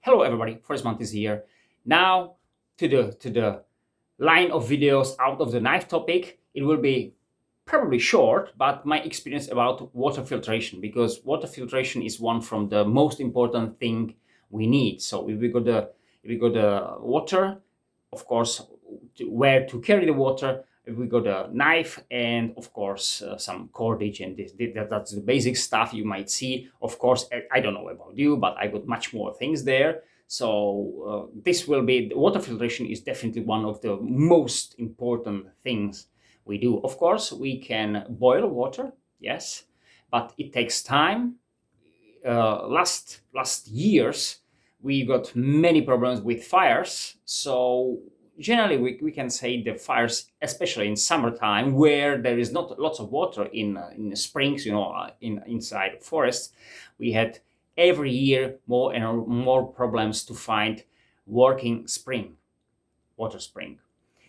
Hello everybody, First Month is here. Now to the line of videos out of the knife topic. It will be probably short, but my experience about water filtration, because water filtration is one from the most important thing we need. So if we got the water, of course, where to carry the water, we got a knife, and of course some cordage, and that's the basic stuff you might see. Of course, I don't know about you, but I got much more things there. So this will be, water filtration is definitely one of the most important things we do. Of course, we can boil water, yes, but it takes time. Last years we got many problems with fires, so generally we can say the fires, especially in summertime where there is not lots of water in the springs, inside forests, we had every year more and more problems to find working water spring.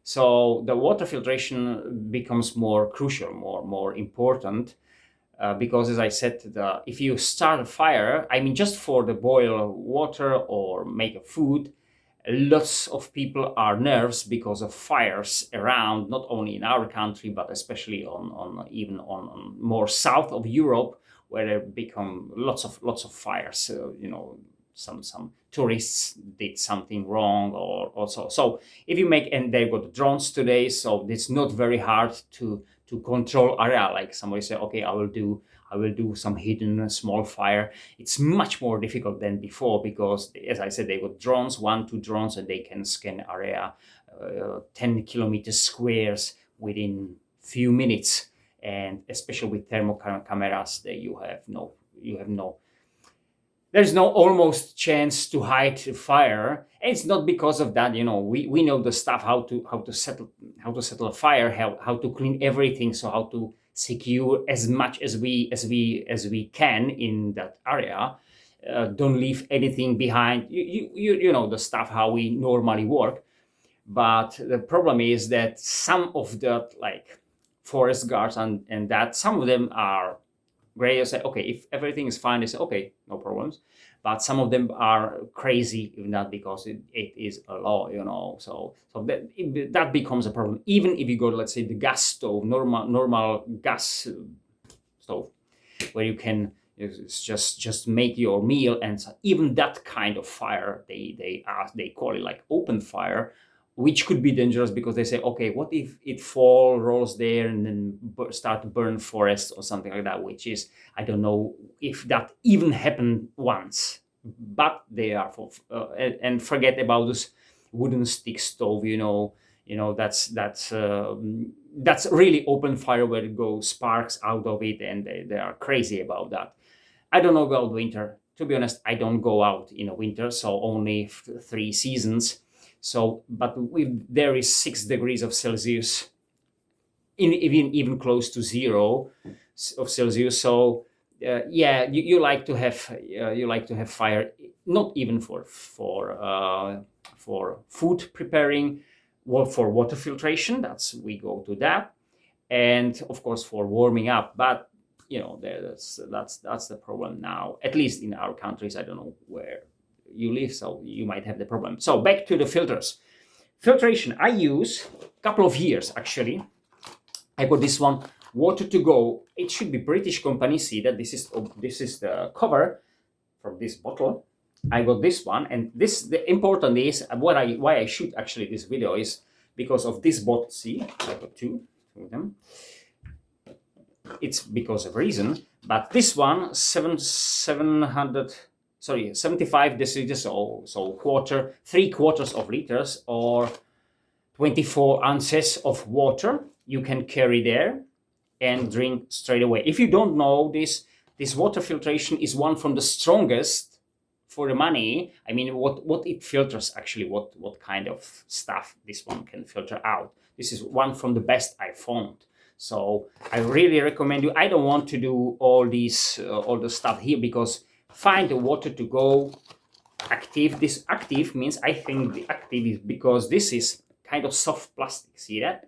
So the water filtration becomes more crucial, more important, because, as I said, if you start a fire, I mean, just for the boil water or make a food, lots of people are nervous because of fires around, not only in our country, but especially on more south of Europe, where there become lots of fires. Some tourists did something wrong, or also. So if you make, and they've got drones today, so it's not very hard to control area. Like somebody say, okay, I will do some hidden small fire. It's much more difficult than before, because, as I said, they got drones, 1-2 drones, and they can scan area 10 kilometers squares within few minutes. And especially with thermal cameras, there's no almost chance to hide fire. And it's not because of that. We know the stuff, how to settle a fire, how to clean everything, so how to secure as much as we can in that area. Don't leave anything behind. You know the stuff, how we normally work. But the problem is that some of the, like, forest guards and that, some of them are Grayl say, okay, if everything is fine, they say, okay, no problems. But some of them are crazy, even that, because it is a law, So that becomes a problem. Even if you go to, let's say, the gas stove, normal gas stove, where you can just make your meal, and so even that kind of fire, they call it like open fire, which could be dangerous, because they say, okay, what if it rolls there and then start to burn forest or something like that, which is, I don't know if that even happened once, but they are and forget about this wooden stick stove, that's really open fire, where it goes sparks out of it, and they are crazy about that. I don't know about winter. To be honest, I don't go out in a winter, so only 3 seasons. So, but there is 6 degrees of Celsius, even close to 0 of Celsius. So, you like to have fire, not even for food preparing, or for water filtration. We go to that, and of course for warming up. But that's the problem now. At least in our countries, I don't know where you live, so you might have the problem. So back to the filters. Filtration, I use a couple of years actually. I got this one, Water to Go. It should be British company. See that this is the cover from this bottle. I got this one, and the important is why I shoot actually this video is because of this bottle. See, I got two of them. It's because of reason, but this one 75 deciliters, so 3/4 of liters, or 24 ounces of water you can carry there and drink straight away. If you don't know, this water filtration is one from the strongest for the money. I mean, what it filters actually, what kind of stuff this one can filter out. This is one from the best I found. So I really recommend you. I don't want to do all the stuff here, because find the Water to Go active. This active means, I think the active is because this is kind of soft plastic. See that?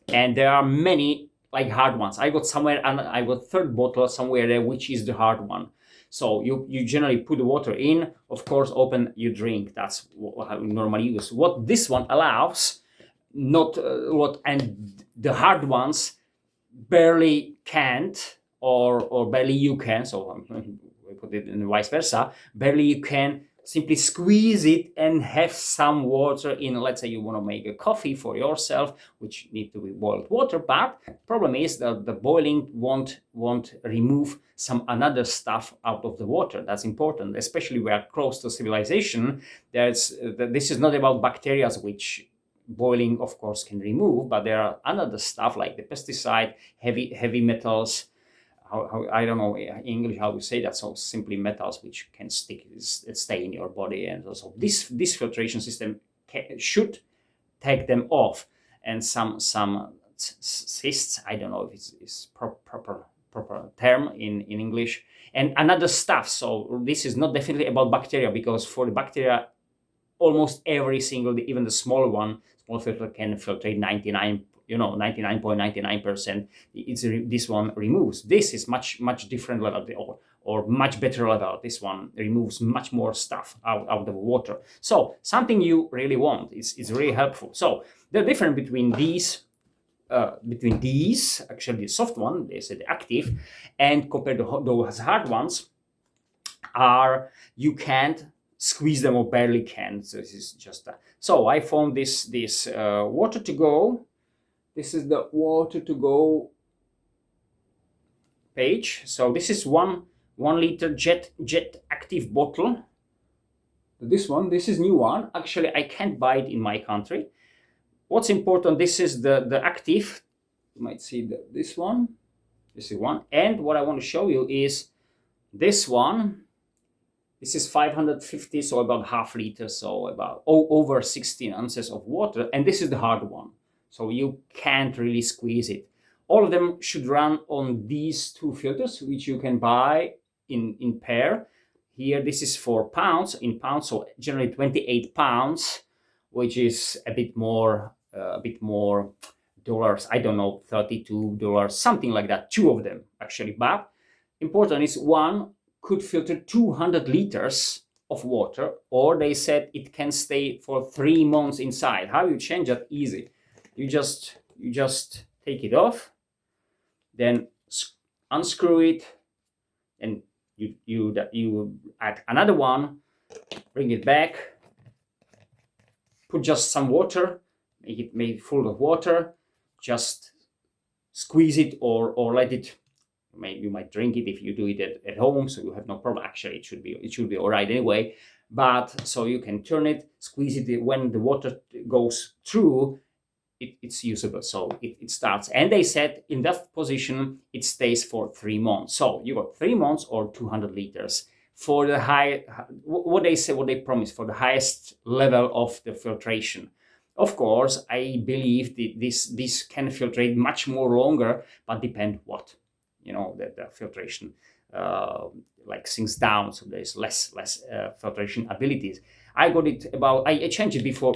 And there are many like hard ones. I got somewhere, and I got third bottle somewhere there, which is the hard one. So you generally put the water in, of course, open, you drink. That's how we normally use. What this one allows, not and the hard ones barely can't, or barely you can. So we put it in vice versa. Barely you can simply squeeze it and have some water in. Let's say you want to make a coffee for yourself, which need to be boiled water, but problem is that the boiling won't remove some another stuff out of the water. That's important, especially we are close to civilization. This is not about bacteria, which boiling of course can remove, but there are another stuff like the pesticide, heavy metals. I don't know in English how we say that. So simply metals which can stay in your body, and also this filtration system should take them off. And some cysts, I don't know if it's proper term in English, and another stuff. So this is not definitely about bacteria, because for the bacteria, almost every single, even the small filter can filtrate 99.99%. This one removes. This is much different level, or much better level. This one removes much more stuff out of the water. So something you really want is really helpful. So the difference between these, actually the soft one, they say the active, and compared to those hard ones, are you can't squeeze them, or barely can. So this is just that. So I found this water to go. This is the water to go page. So this is 1 liter jet active bottle. This is new one. Actually, I can't buy it in my country. What's important, this is the active. You might see this one. This is one. And what I want to show you is this one. This is 550, so about half liter, so about over 16 ounces of water. And this is the hard one, so you can't really squeeze it. All of them should run on these 2 filters, which you can buy in pair. Here, this is 4 pounds in pounds, so generally 28 pounds, which is a bit more dollars. I don't know, $32, something like that. 2 of them actually, but important is one could filter 200 liters of water, or they said it can stay for 3 months inside. How you change that? Easy. You just take it off, then unscrew it, and you add another one, bring it back, put just some water, make it full of water, just squeeze it, or let it. Maybe you might drink it if you do it at home, so you have no problem. Actually, it should be all right anyway. But so you can turn it, squeeze it. When the water goes through, it's usable. So it starts. And they said in that position it stays for 3 months. So you got 3 months or 200 liters for the what they promise for the highest level of the filtration. Of course, I believe this can filtrate much more longer, but depend what. The filtration like sinks down, so there's less filtration abilities. I got it about, I changed it before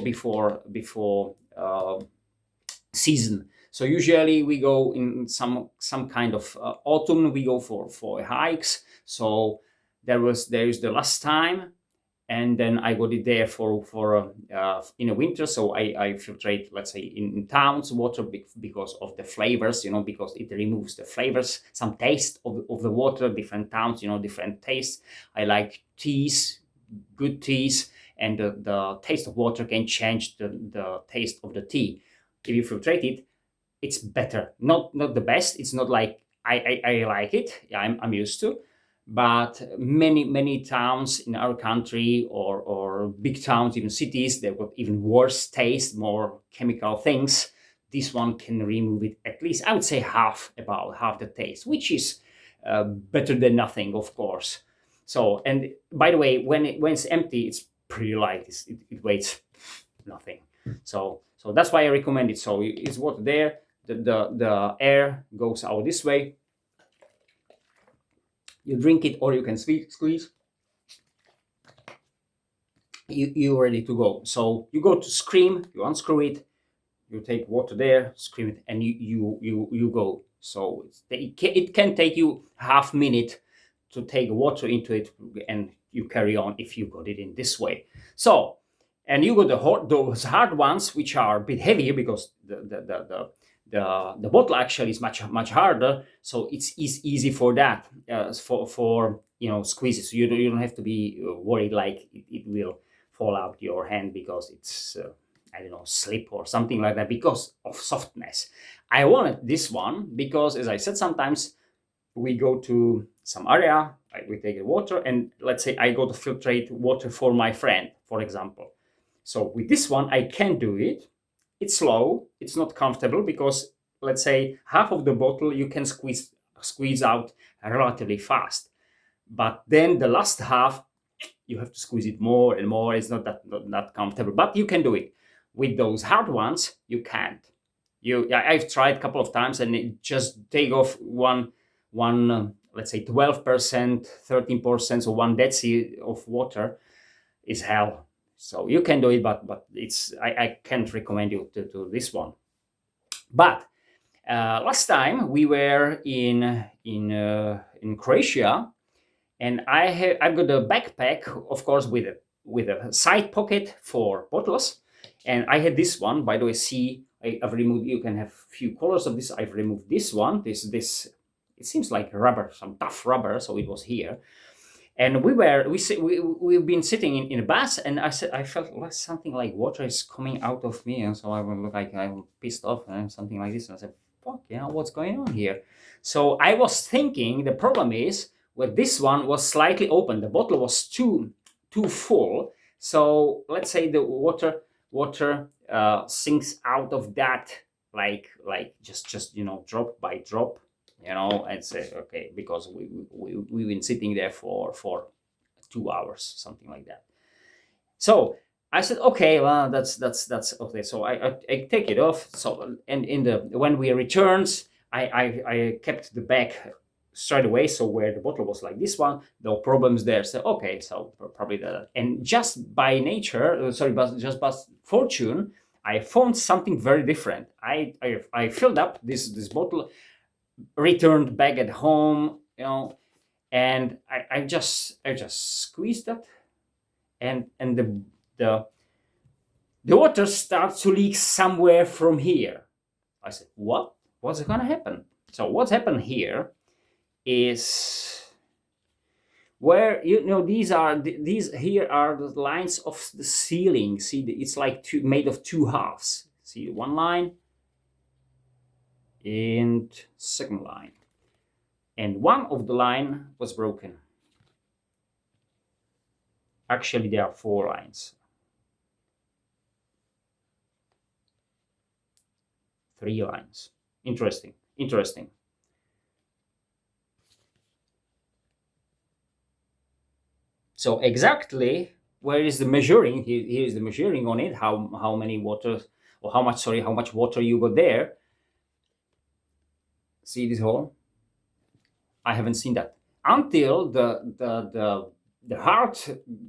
season. So usually we go in some kind of autumn, we go for hikes. So there is the last time, and then I got it there for in a winter. So I filtrate, let's say, in towns water because of the flavors, because it removes the flavors, some taste of the water. Different towns, different tastes. I like teas, good teas, and the taste of water can change the taste of the tea. If you filtrate it, it's better. Not the best. It's not like I like it. Yeah, I'm used to. But many towns in our country, or big towns, even cities, they've got even worse taste, more chemical things. This one can remove it, at least I would say about half the taste, which is better than nothing, of course. So, and by the way, when it's empty, it's pretty light. It weighs nothing. So that's why I recommend it. So it's water there. The air goes out this way. You drink it, or you can squeeze. You're ready to go. So you go to scream, you unscrew it, you take water there, scream it, and you go. So it can take you half minute to take water into it, and you carry on if you got it in this way. So, and you got those hard ones, which are a bit heavier because the bottle actually is much harder. So it's easy for that, for squeezes. So you don't have to be worried like it will fall out your hand because it's I don't know, slip or something like that because of softness. I wanted this one because, as I said, sometimes we go to some area, we take the water, and let's say I go to filtrate water for my friend, for example. So with this one, I can do it. It's slow, it's not comfortable because, let's say, half of the bottle you can squeeze out relatively fast. But then the last half, you have to squeeze it more and more. It's not that comfortable, but you can do it. With those hard ones, you can't. I've tried a couple of times, and it just take off one let's say 12%, 13%, so 1 deci of water is hell. So you can do it, but I can't recommend you to do this one. But last time we were in Croatia, and I've got a backpack, of course, with a side pocket for bottles, and I had this one. By the way, see, I've removed. You can have few colors of this. I've removed this one. This it seems like rubber, some tough rubber, so it was here. And we've been sitting in a bus, and I felt like something like water is coming out of me, and so I would look like I'm pissed off and something like this. And I said, "Fuck, what's going on here?" So I was thinking the problem is, well, this one was slightly open. The bottle was too full. So let's say the water sinks out of that like just drop by drop. And say, okay, because we've been sitting there for 2 hours, something like that. So I said, okay, well, that's okay. So I take it off. So, and when we returned, I kept the bag straight away. So where the bottle was like this one, no problems there. So okay, so probably that. And just by nature, just by fortune, I found something very different. I filled up this bottle, returned back at home, and I just squeezed that, and the water starts to leak somewhere from here. I said, what's gonna happen? So what's happened here is where these here are the lines of the ceiling. See, it's like made of two halves. See, one line and second line, and one of the line was broken. Actually, there are 4 lines, 3 lines. Interesting. So exactly where is the measuring? Here is the measuring on it. How many water, or how much water you got there. See this hole? I haven't seen that until the hard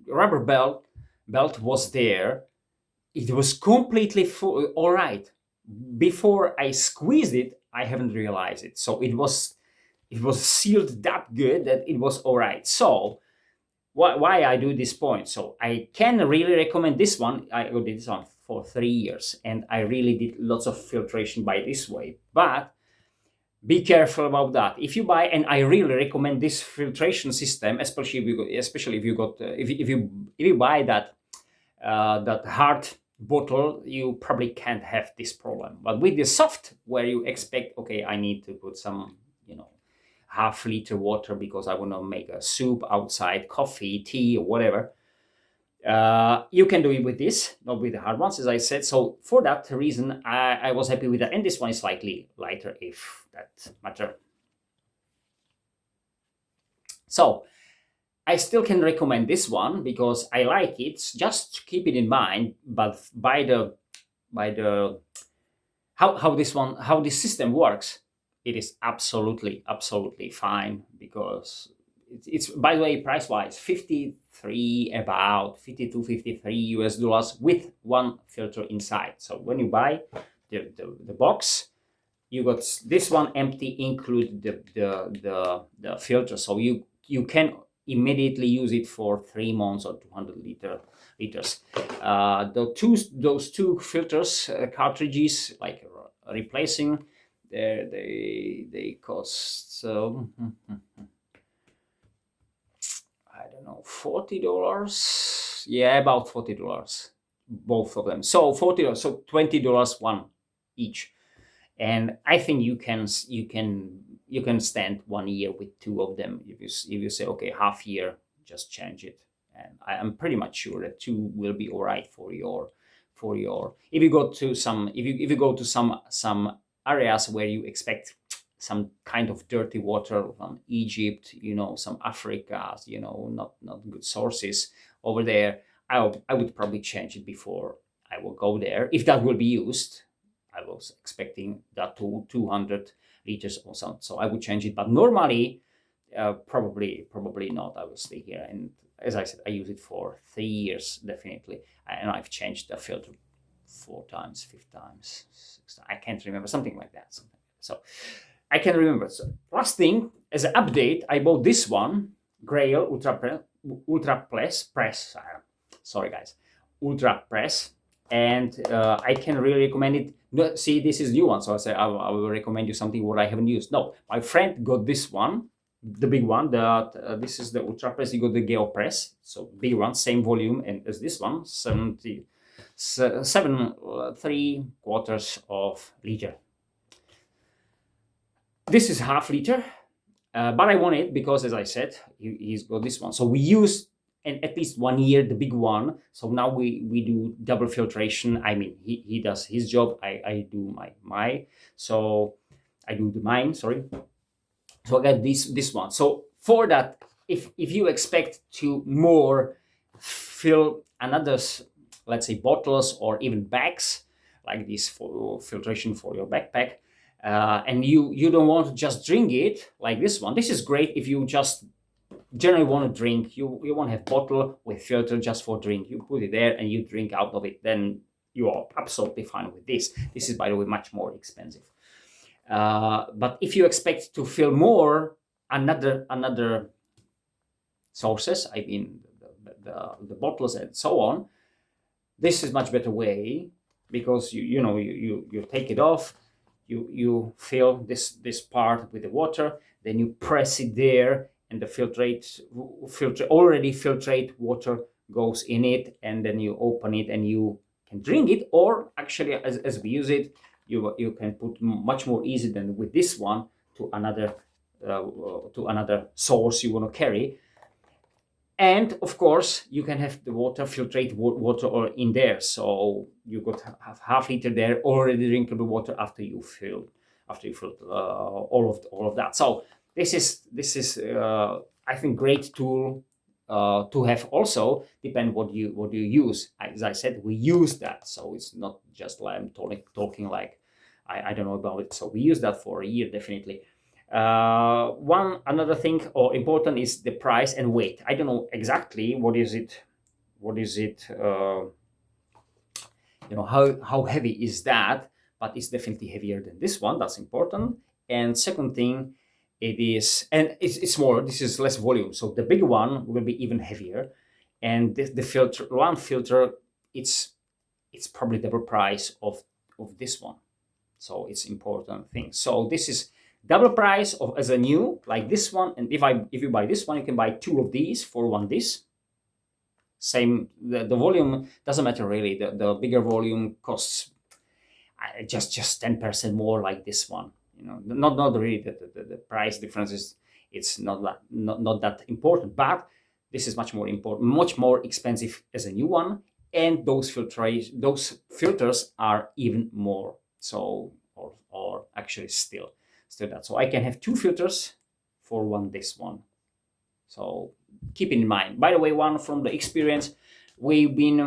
rubber belt was there. It was completely full, all right. Before I squeezed it, I haven't realized it. So it was sealed that good that it was all right. So why I do this point? So I can really recommend this one. I did this one for 3 years, and I really did lots of filtration by this way. But be careful about that. If you buy, and I really recommend this filtration system, especially if you buy that hard bottle, you probably can't have this problem. But with the soft, where you expect, okay, I need to put some, half-liter water because I want to make a soup outside, coffee, tea, or whatever. You can do it with this, not with the hard ones, as I said. So for that reason, I was happy with that. And this one is slightly lighter, if that matter. So I still can recommend this one because I like it. Just keep it in mind. But by the how this system works, it is absolutely fine, because it's by the way, price wise, about 52, 53 US dollars with one filter inside. So when you buy the box, you got this one empty, include the filter. So you you can immediately use it for 3 months or 200 liters. Those two filters cartridges, like replacing, they cost I don't know, $40. Yeah, about $40, both of them. So $40, so $20 one each. And I think you can stand 1 year with two of them. If you say, okay, half year, just change it. And I'm pretty much sure that two will be all right for your if you go to some if you go to some areas where you expect some kind of dirty water from Egypt, some Africa, not good sources over there, I would probably change it before I will go there, if that will be used. I was expecting that to 200 liters or something, so I would change it. But normally, probably not. I will stay here, and as I said, I use it for 3 years definitely, and I've changed the filter 4 times, 5 times, 6 times. I can't remember, something like that. So I can remember. So last thing, as an update, I bought this one, Grayl Ultra Press. Sorry guys, Ultra Press, and I can really recommend it. No, see, this is new one, so I say I will recommend you something what I haven't used. No, my friend got this one, the big one. This is the Ultra Press. He got the Geo Press, so big one, same volume and as this one, 7 3/4 of liter. This is half liter, but I want it because, as I said, he's got this one. So we use at least 1 year the big one. So now we do double filtration. I mean, he does his job. I do my. So I do the mine. Sorry. So I got this one. So for that, if you expect to more fill another, let's say, bottles or even bags like this for filtration for your backpack. And you don't want to just drink it like this one. This is great if you just generally want to drink. You want to have bottle with filter just for drink. You put it there and you drink out of it. Then you are absolutely fine with this. This is, by the way, much more expensive. But if you expect to fill more another sources, I mean the bottles and so on, this is much better way, because you take it off. You fill this part with the water, then you press it there, and the already filtrate water goes in it, and then you open it and you can drink it. Or actually, as we use it, you can put much more easy than with this one to another source you want to carry. And of course, you can have the water, filtrate water in there. So you could have half liter there, already drinkable water after you fill all of that. So this is I think great tool to have. Also depend what you use. As I said, we use that, so it's not just like I'm talking like I don't know about it. So we use that for a year definitely. Another thing or important is the price and weight. I don't know exactly what is it how heavy is that, but it's definitely heavier than this one. That's important. And second thing, it's more, this is less volume, so the big one will be even heavier. And the filter, it's probably double price of this one. So it's important thing. So this is double price of as a new, like this one. And if you buy this one, you can buy 2 of these for 1 this. Same, the volume doesn't matter really. The bigger volume costs just 10% more, like this one. Not really the price difference it's not that important, but this is much more important, much more expensive as a new one. And those filters are even more. So or actually still that. So I can have 2 filters for 1 this one. So keep in mind. By the way, one from the experience, we've been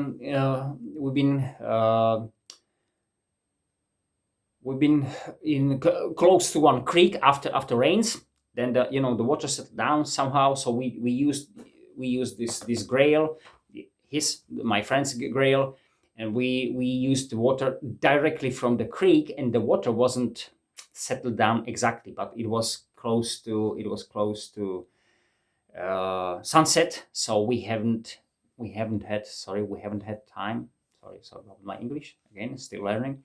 in close to one creek after rains. Then the water settled down somehow. So we used this Grayl, my friend's Grayl, and we used the water directly from the creek, and the water wasn't settled down exactly, but it was close to sunset, so we haven't had time. Sorry about my English again, still learning.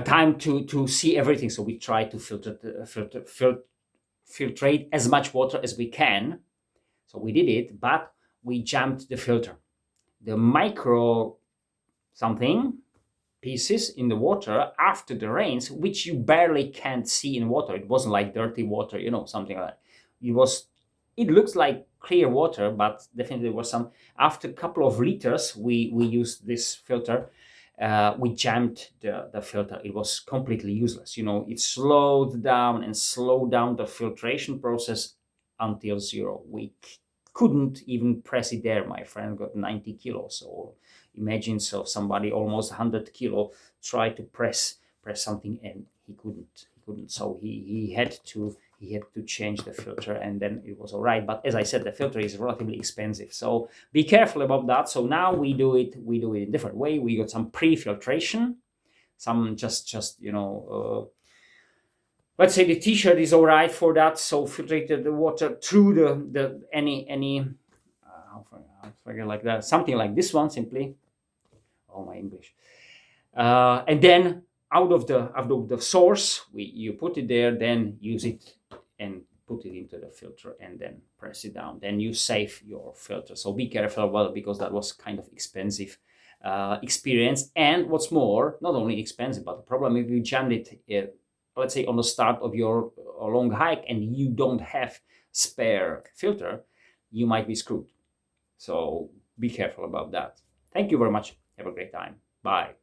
Time to see everything. So we try to filtrate as much water as we can. So we did it, but we jammed the filter. The micro something pieces in the water after the rains, which you barely can't see in water. It wasn't like dirty water, something like that. It looks like clear water, but definitely there was some. After a couple of liters, we used this filter. We jammed the filter. It was completely useless. It slowed down the filtration process until zero. We couldn't even press it there. My friend got 90 kilos. So imagine somebody almost 100 kilo tried to press something, and he couldn't. So he had to change the filter, and then it was all right. But as I said, the filter is relatively expensive, so be careful about that. So now we do it in a different way. We got some pre-filtration, some just let's say the t-shirt is all right for that. So filtrated the water through the any I forget, like that, something like this one, simply. Oh, my English. And then out of the source, you put it there, then use it and put it into the filter, and then press it down. Then you save your filter. So be careful, well, because that was kind of expensive experience. And what's more, not only expensive, but the problem if you jammed it, let's say on the start of your long hike, and you don't have spare filter, you might be screwed. So be careful about that. Thank you very much. Have a great time. Bye.